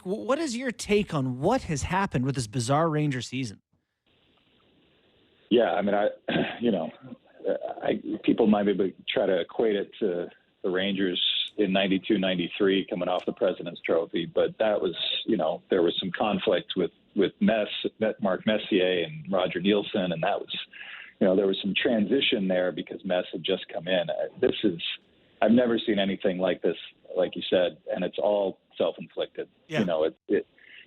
What is your take on what has happened with this bizarre Ranger season? Yeah, I mean, you know, people might maybe try to equate it to the Rangers in '92, '93 coming off the President's Trophy, but that was, there was some conflict with Mark Messier and Roger Nielsen, and that was, there was some transition there because Mess had just come in. I've never seen anything like this, like you said, and it's all self-inflicted. Yeah.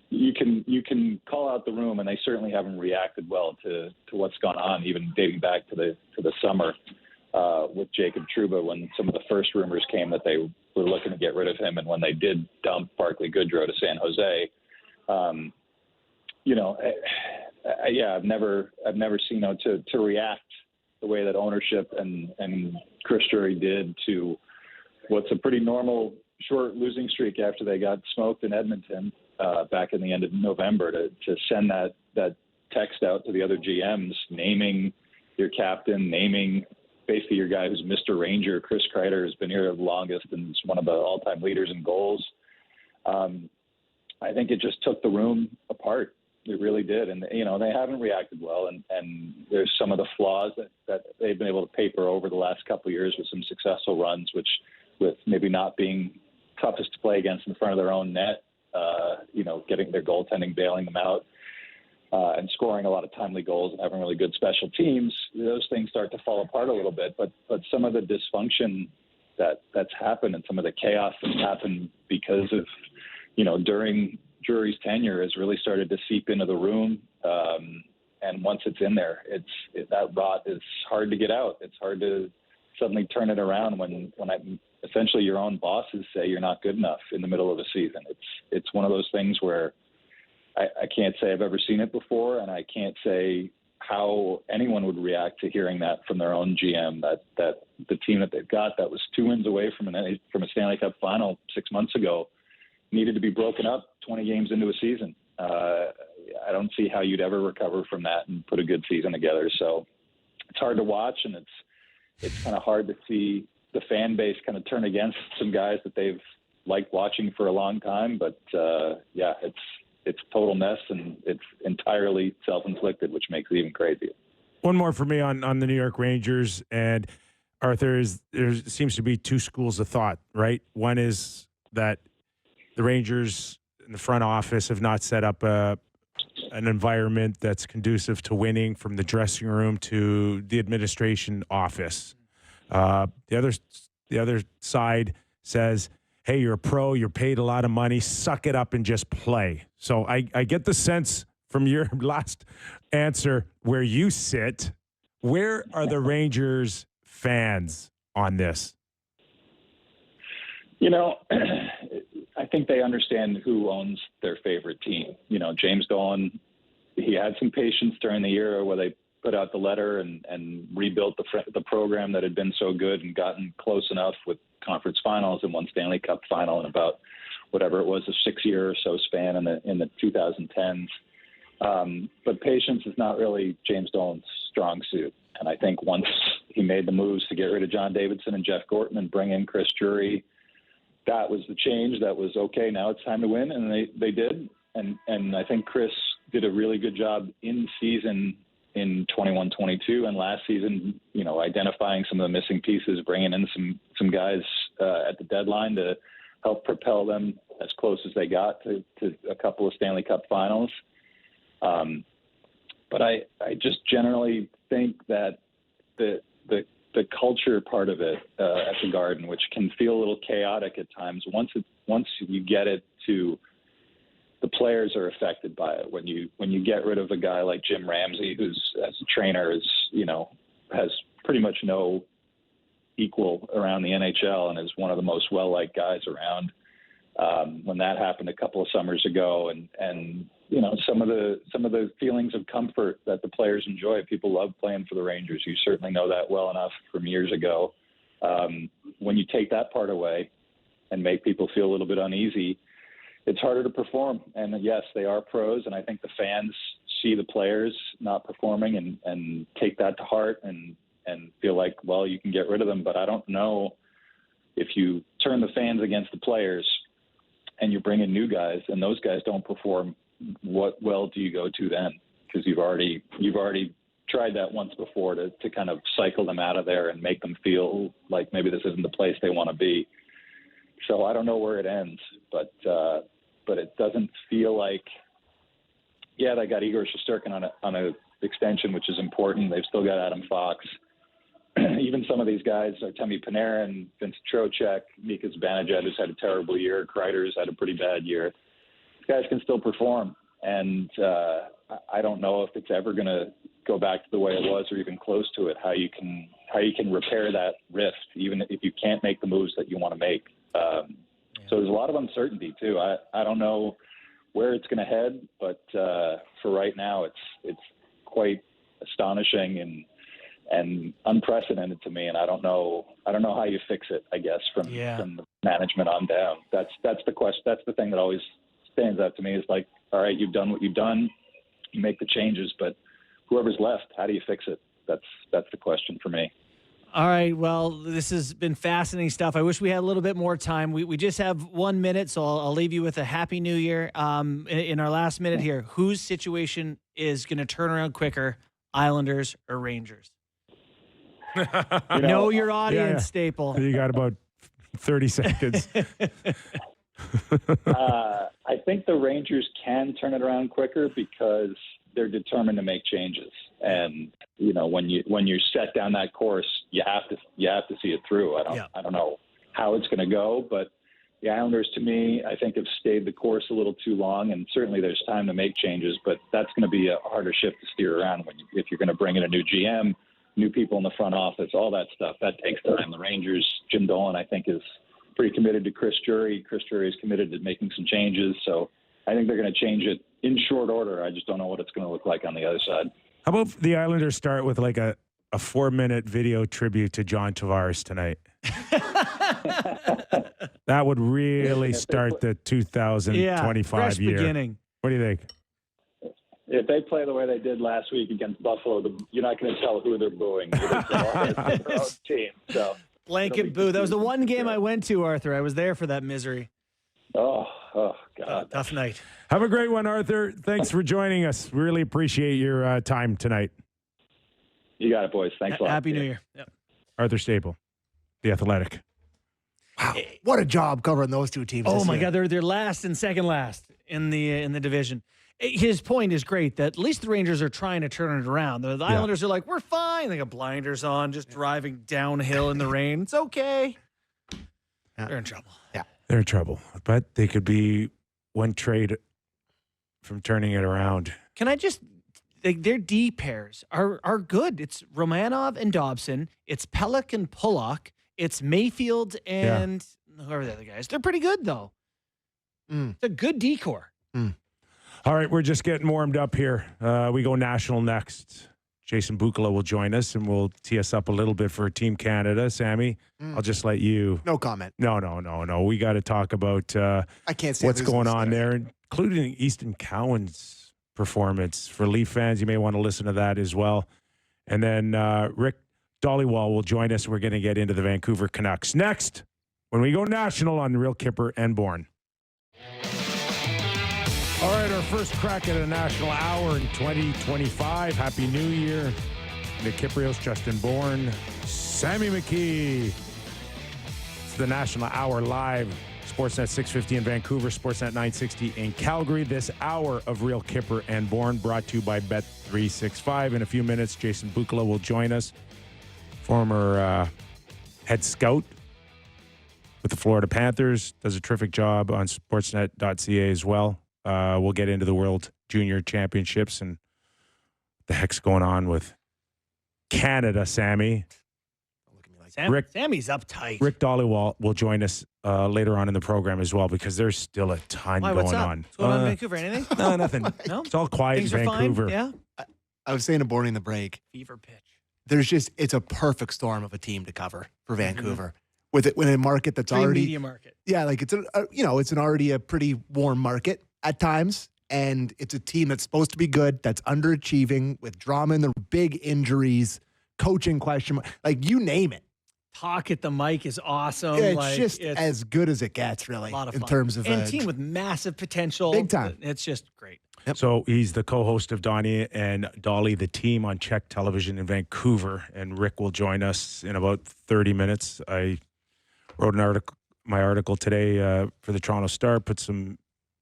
You can call out the room, and they certainly haven't reacted well to what's gone on, even dating back to the summer with Jacob Trouba, when some of the first rumors came that they were looking to get rid of him, and when they did dump Barclay Goodrow to San Jose. I've never seen to react the way that ownership and Chris Drury did to what's a pretty normal short losing streak after they got smoked in Edmonton back in the end of November, to send that text out to the other GMs, naming your captain, naming basically your guy who's Mr. Ranger. Chris Kreider has been here the longest and is one of the all-time leaders in goals. I think it just took the room apart. It really did. And, they haven't reacted well. And there's some of the flaws that they've been able to paper over the last couple of years with some successful runs, which with maybe not being toughest to play against in front of their own net, getting their goaltending, bailing them out, and scoring a lot of timely goals and having really good special teams, those things start to fall apart a little bit. But some of the dysfunction that's happened and some of the chaos that's happened because of, during Drury's tenure has really started to seep into the room. And once it's in there, that rot is hard to get out. It's hard to suddenly turn it around when essentially your own bosses say you're not good enough in the middle of a season. It's one of those things where I can't say I've ever seen it before, and I can't say how anyone would react to hearing that from their own GM, that the team that they've got that was 2 wins away from a Stanley Cup final 6 months ago needed to be broken up 20 games into a season. I don't see how you'd ever recover from that and put a good season together. So it's hard to watch, and it's kind of hard to see the fan base kind of turn against some guys that they've liked watching for a long time. But it's a total mess, and it's entirely self-inflicted, which makes it even crazier. One more for me on the New York Rangers. And Arthur, there seems to be two schools of thought, right? One is that the Rangers in the front office have not set up an environment that's conducive to winning, from the dressing room to the administration office. The other side says, hey, you're a pro, you're paid a lot of money, suck it up and just play. So I get the sense from your last answer where you sit. Where are the Rangers fans on this? I think they understand who owns their favorite team. James Dolan, he had some patience during the year where they put out the letter and rebuilt the program that had been so good and gotten close enough with conference finals and one Stanley Cup final in about whatever it was, a 6-year or so span in the 2010s. But patience is not really James Dolan's strong suit. And I think once he made the moves to get rid of John Davidson and Jeff Gorton and bring in Chris Drury, that was the change. That was, okay, now it's time to win. And they did. And I think Chris did a really good job in season in 21-22 and last season, identifying some of the missing pieces, bringing in some guys at the deadline to help propel them as close as they got to a couple of Stanley Cup finals. But I just generally think that the culture part of it at the Garden, which can feel a little chaotic at times, once you get it to the players are affected by it. When you get rid of a guy like Jim Ramsey, who's as a trainer has pretty much no equal around the NHL and is one of the most well-liked guys around. When that happened a couple of summers ago, and some of the feelings of comfort that the players enjoy. People love playing for the Rangers. You certainly know that well enough from years ago. When you take that part away and make people feel a little bit uneasy, it's harder to perform. And yes, they are pros, and I think the fans see the players not performing and take that to heart and feel like, well, you can get rid of them. But I don't know if you turn the fans against the players, and you bring in new guys, and those guys don't perform, what well do you go to then? Because you've already tried that once before to kind of cycle them out of there and make them feel like maybe this isn't the place they want to be. So I don't know where it ends, but it doesn't feel like, yeah, they got Igor Shesterkin on a extension, which is important. They've still got Adam Fox. Even some of these guys, Artemi Panarin, Vincent Trocheck, Mika Zibanejad, who's had a terrible year. Kreider's had a pretty bad year. These guys can still perform, and I don't know if it's ever going to go back to the way it was or even close to it. How you can repair that rift, even if you can't make the moves that you want to make. So there's a lot of uncertainty too. I don't know where it's going to head, but for right now, it's quite astonishing and unprecedented to me. And I don't know how you fix it, I guess, from the management on down. That's the question. That's the thing that always stands out to me is like, all right, you've done what you've done, you make the changes, but whoever's left, how do you fix it? That's the question for me. All right. Well, this has been fascinating stuff. I wish we had a little bit more time. We just have 1 minute, so I'll leave you with a happy new year. In our last minute here, whose situation is going to turn around quicker, Islanders or Rangers? Know your audience, Staple. You got about 30 seconds. I think the Rangers can turn it around quicker because they're determined to make changes. And when you set down that course, you have to see it through. I don't know how it's going to go, but the Islanders, to me, I think have stayed the course a little too long. And certainly there's time to make changes, but that's going to be a harder ship to steer around if you're going to bring in a new GM, new people in the front office, all that stuff. That takes time. The Rangers, Jim Dolan, I think, is pretty committed to Chris Drury. Chris Drury is committed to making some changes. So I think they're going to change it in short order. I just don't know what it's going to look like on the other side. How about the Islanders start with like a 4-minute video tribute to John Tavares tonight? That would really start the 2025 fresh year. Beginning. What do you think? If they play the way they did last week against Buffalo, you're not going to tell who they're booing. It's their own team. So blanket boo. That was the one game I went to, Arthur. I was there for that misery. Oh God. Tough night. Have a great one, Arthur. Thanks for joining us. Really appreciate your time tonight. You got it, boys. Thanks a lot. Happy New Year. Yep. Arthur Staple, The Athletic. Wow, what a job covering those two teams. Oh this my year. God, they're last and second last in the division. His point is great that at least the Rangers are trying to turn it around. The Islanders are like, we're fine. They got blinders on, just driving downhill in the rain. It's okay. Yeah. They're in trouble. Yeah, They're in trouble, but they could be one trade from turning it around. Can I just their D pairs are good. It's Romanov and Dobson. It's Pelech and Pulock. It's Mayfield and whoever the other guys. They're pretty good though. It's a good decor. All right, we're just getting warmed up here. We go national next. Jason Bukala will join us, and we'll tee us up a little bit for Team Canada. Sammy, I'll just let you. no comment. No. We got to talk about I can't say what's going on there, including Easton Cowan's performance. For Leaf fans, you may want to listen to that as well. And then Rick Dollywall will join us. We're going to get into the Vancouver Canucks next when we go national on Real Kipper and Bourne. All right, our first crack at a national hour in 2025. Happy New Year. Nick Kiprios, Justin Bourne, Sammy McKee. It's the National Hour live. Sportsnet 650 in Vancouver, Sportsnet 960 in Calgary. This hour of Real Kipper and Bourne brought to you by Bet365. In a few minutes, Jason Bukala will join us. Former head scout with the Florida Panthers. Does a terrific job on Sportsnet.ca as well. We'll get into the World Junior Championships and what the heck's going on with Canada, Sammy. Sammy's uptight. Rick Dollywall will join us later on in the program as well because there's still a ton Why, what's going up? on. What's going on in Vancouver? Anything? No, nothing. No? It's all quiet Things in are Vancouver. fine? Yeah. I was saying to Bourne in the break, Fever pitch. it's a perfect storm of a team to cover for Vancouver. With it, when a market that's Pretty already media market. Yeah, like it's an already a pretty warm market at times, and it's a team that's supposed to be good, that's underachieving with drama and the big injuries, coaching question, like you name it. talk at the mic is awesome. It's like, just it's as good as it gets, really, a lot of in fun. terms of and a team with massive potential. Big time. It's just great. So he's the co-host of Donnie and Dolly, the team on Czech television in Vancouver, and Rick will join us in about 30 minutes. I wrote my article today for the Toronto Star, put some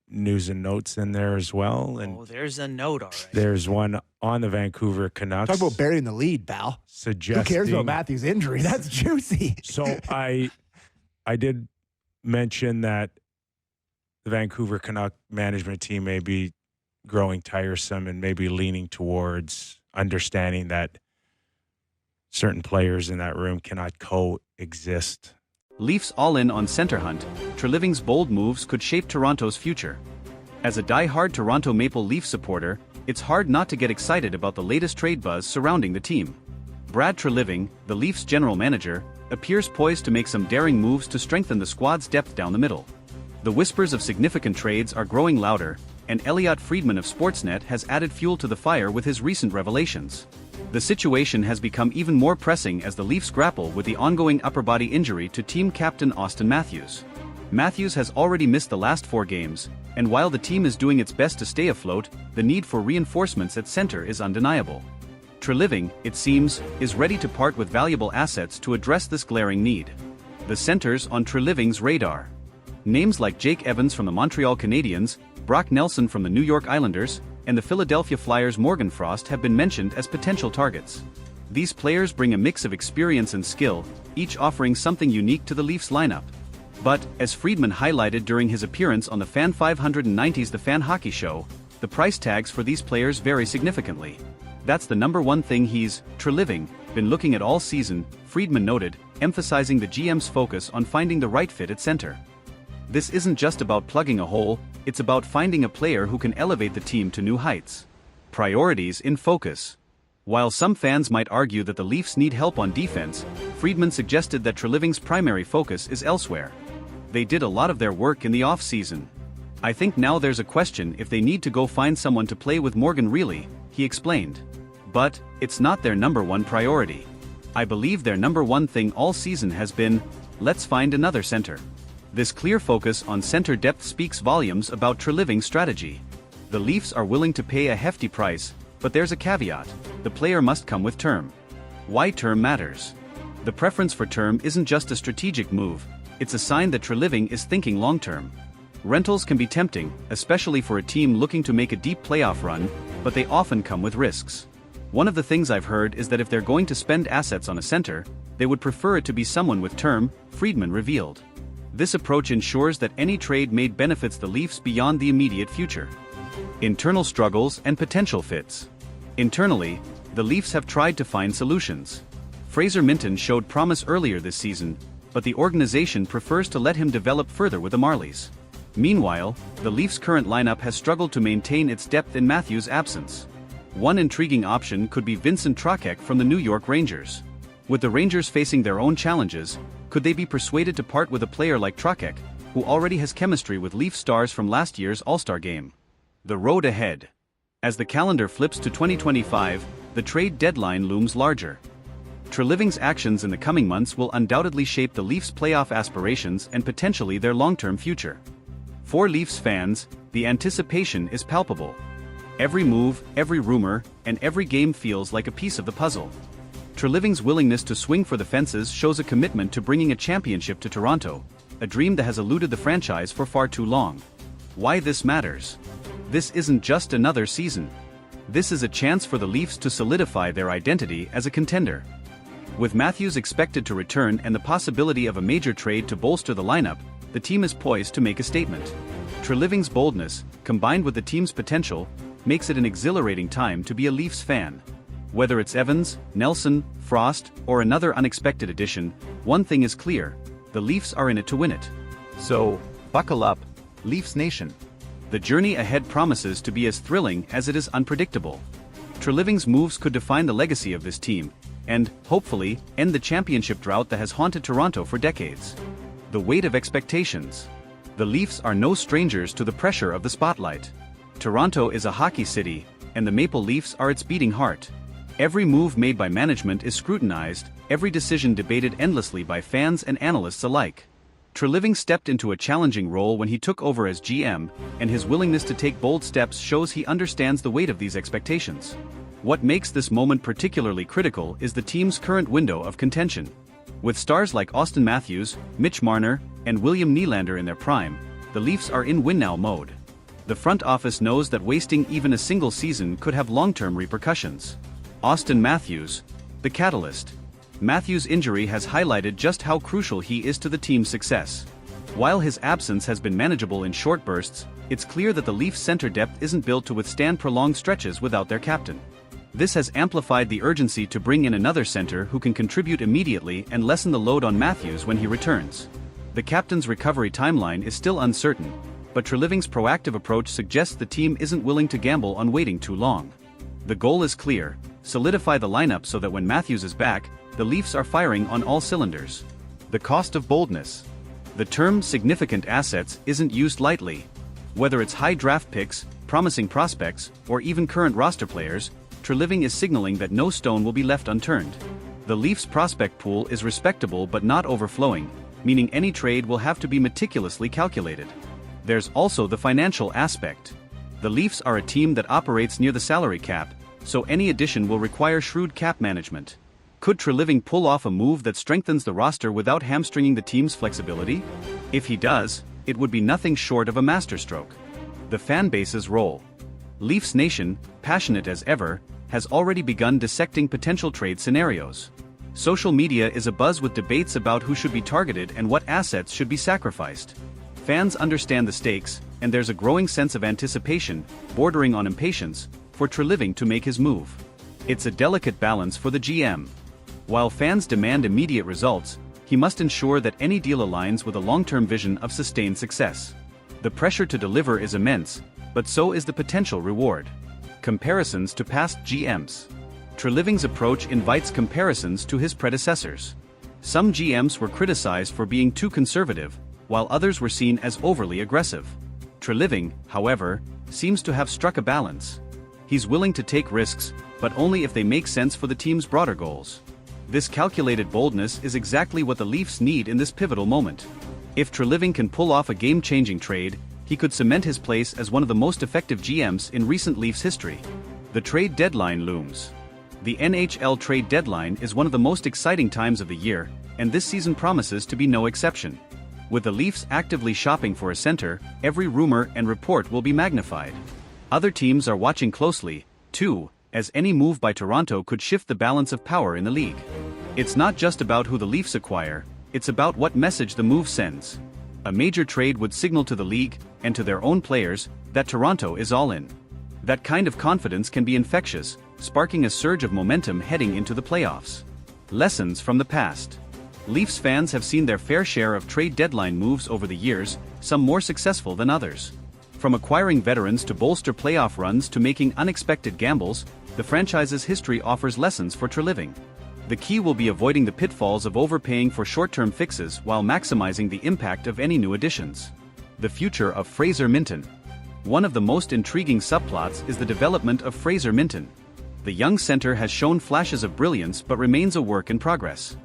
news and notes in there as well, and Oh, there's a note already. there's one on the Vancouver Canucks. talk about burying the lead, pal. Suggesting, Who cares about Matthews' injury? That's juicy. So I did mention that the Vancouver Canuck management team may be growing tiresome and maybe leaning towards understanding that certain players in that room cannot coexist. Leafs all in on center hunt, Treliving's bold moves could shape Toronto's future. As a die-hard Toronto Maple Leaf supporter, it's hard not to get excited about the latest trade buzz surrounding the team. Brad Treliving, the Leafs general manager, appears poised to make some daring moves to strengthen the squad's depth down the middle. The whispers of significant trades are growing louder, and Elliot Friedman of Sportsnet has added fuel to the fire with his recent revelations. The situation has become even more pressing as the Leafs grapple with the ongoing upper body injury to team captain Auston Matthews. Matthews has already missed the last 4 games, and while the team is doing its best to stay afloat, the need for reinforcements at center is undeniable. Treliving, it seems, is ready to part with valuable assets to address this glaring need. The center's on Treliving's radar. Names like Jake Evans from the Montreal Canadiens, Brock Nelson from the New York Islanders, and the Philadelphia Flyers' Morgan Frost have been mentioned as potential targets. These players bring a mix of experience and skill, each offering something unique to the Leafs lineup. But, as Friedman highlighted during his appearance on the Fan 590's The Fan Hockey Show, the price tags for these players vary significantly. That's the number one thing he's, Treliving, been looking at all season, Friedman noted, emphasizing the GM's focus on finding the right fit at center. This isn't just about plugging a hole, it's about finding a player who can elevate the team to new heights. Priorities in focus. While some fans might argue that the Leafs need help on defense, Friedman suggested that Treliving's primary focus is elsewhere. They did a lot of their work in the off-season. I think now there's a question if they need to go find someone to play with Morgan Rielly, he explained. But, it's not their number one priority. I believe their number one thing all season has been, let's find another center. This clear focus on center depth speaks volumes about Treliving's strategy. The Leafs are willing to pay a hefty price, but there's a caveat: the player must come with term. Why term matters? The preference for term isn't just a strategic move, it's a sign that Treliving is thinking long-term. Rentals can be tempting, especially for a team looking to make a deep playoff run, but they often come with risks. One of the things I've heard is that if they're going to spend assets on a center, they would prefer it to be someone with term, Friedman revealed. This approach ensures that any trade made benefits the Leafs beyond the immediate future. Internal struggles and potential fits. Internally, the Leafs have tried to find solutions. Fraser Minton showed promise earlier this season, but the organization prefers to let him develop further with the Marlies. Meanwhile, the Leafs' current lineup has struggled to maintain its depth in Matthews' absence. One intriguing option could be Vincent Trocheck from the New York Rangers. With the Rangers facing their own challenges, could they be persuaded to part with a player like Trocheck, who already has chemistry with Leaf stars from last year's All-Star game? The road ahead. As the calendar flips to 2025, the trade deadline looms larger. Treliving's actions in the coming months will undoubtedly shape the Leafs' playoff aspirations and potentially their long-term future. For Leafs fans, the anticipation is palpable. Every move, every rumor, and every game feels like a piece of the puzzle. Treliving's willingness to swing for the fences shows a commitment to bringing a championship to Toronto, a dream that has eluded the franchise for far too long. Why this matters? This isn't just another season. This is a chance for the Leafs to solidify their identity as a contender. With Matthews expected to return and the possibility of a major trade to bolster the lineup, the team is poised to make a statement. Treliving's boldness, combined with the team's potential, makes it an exhilarating time to be a Leafs fan. Whether it's Evans, Nelson, Frost, or another unexpected addition, one thing is clear: the Leafs are in it to win it. So, buckle up, Leafs Nation. The journey ahead promises to be as thrilling as it is unpredictable. Treliving's moves could define the legacy of this team, and, hopefully, end the championship drought that has haunted Toronto for decades. The weight of expectations. The Leafs are no strangers to the pressure of the spotlight. Toronto is a hockey city, and the Maple Leafs are its beating heart. Every move made by management is scrutinized, every decision debated endlessly by fans and analysts alike. Treliving stepped into a challenging role when he took over as GM, and his willingness to take bold steps shows he understands the weight of these expectations. What makes this moment particularly critical is the team's current window of contention. With stars like Auston Matthews, Mitch Marner, and William Nylander in their prime, the Leafs are in win-now mode. The front office knows that wasting even a single season could have long-term repercussions. Auston Matthews, the catalyst. Matthews' injury has highlighted just how crucial he is to the team's success. While his absence has been manageable in short bursts, it's clear that the Leafs' center depth isn't built to withstand prolonged stretches without their captain. This has amplified the urgency to bring in another center who can contribute immediately and lessen the load on Matthews when he returns. The captain's recovery timeline is still uncertain, but Treliving's proactive approach suggests the team isn't willing to gamble on waiting too long. The goal is clear: solidify the lineup so that when Matthews is back, the Leafs are firing on all cylinders. The cost of boldness. The term significant assets isn't used lightly. Whether it's high draft picks, promising prospects, or even current roster players, Treliving is signaling that no stone will be left unturned. The Leafs' prospect pool is respectable but not overflowing, meaning any trade will have to be meticulously calculated. There's also the financial aspect. The Leafs are a team that operates near the salary cap, so any addition will require shrewd cap management. Could Treliving pull off a move that strengthens the roster without hamstringing the team's flexibility? If he does, it would be nothing short of a masterstroke. The fan base's role. Leafs Nation, passionate as ever, has already begun dissecting potential trade scenarios. Social media is abuzz with debates about who should be targeted and what assets should be sacrificed. Fans understand the stakes, and there's a growing sense of anticipation, bordering on impatience, for Treliving to make his move. It's a delicate balance for the GM. While fans demand immediate results, he must ensure that any deal aligns with a long-term vision of sustained success. The pressure to deliver is immense, but so is the potential reward. Comparisons to past GMs. Treliving's approach invites comparisons to his predecessors. Some GMs were criticized for being too conservative, while others were seen as overly aggressive. Treliving, however, seems to have struck a balance. He's willing to take risks, but only if they make sense for the team's broader goals. This calculated boldness is exactly what the Leafs need in this pivotal moment. If Treliving can pull off a game-changing trade, he could cement his place as one of the most effective GMs in recent Leafs history. The trade deadline looms. The NHL trade deadline is one of the most exciting times of the year, and this season promises to be no exception. With the Leafs actively shopping for a center, every rumor and report will be magnified. Other teams are watching closely, too, as any move by Toronto could shift the balance of power in the league. It's not just about who the Leafs acquire, it's about what message the move sends. A major trade would signal to the league, and to their own players, that Toronto is all in. That kind of confidence can be infectious, sparking a surge of momentum heading into the playoffs. Lessons from the past. Leafs fans have seen their fair share of trade deadline moves over the years, some more successful than others. From acquiring veterans to bolster playoff runs to making unexpected gambles, the franchise's history offers lessons for Treliving. The key will be avoiding the pitfalls of overpaying for short-term fixes while maximizing the impact of any new additions. The future of Fraser Minten. One of the most intriguing subplots is the development of Fraser Minten. The young center has shown flashes of brilliance but remains a work in progress.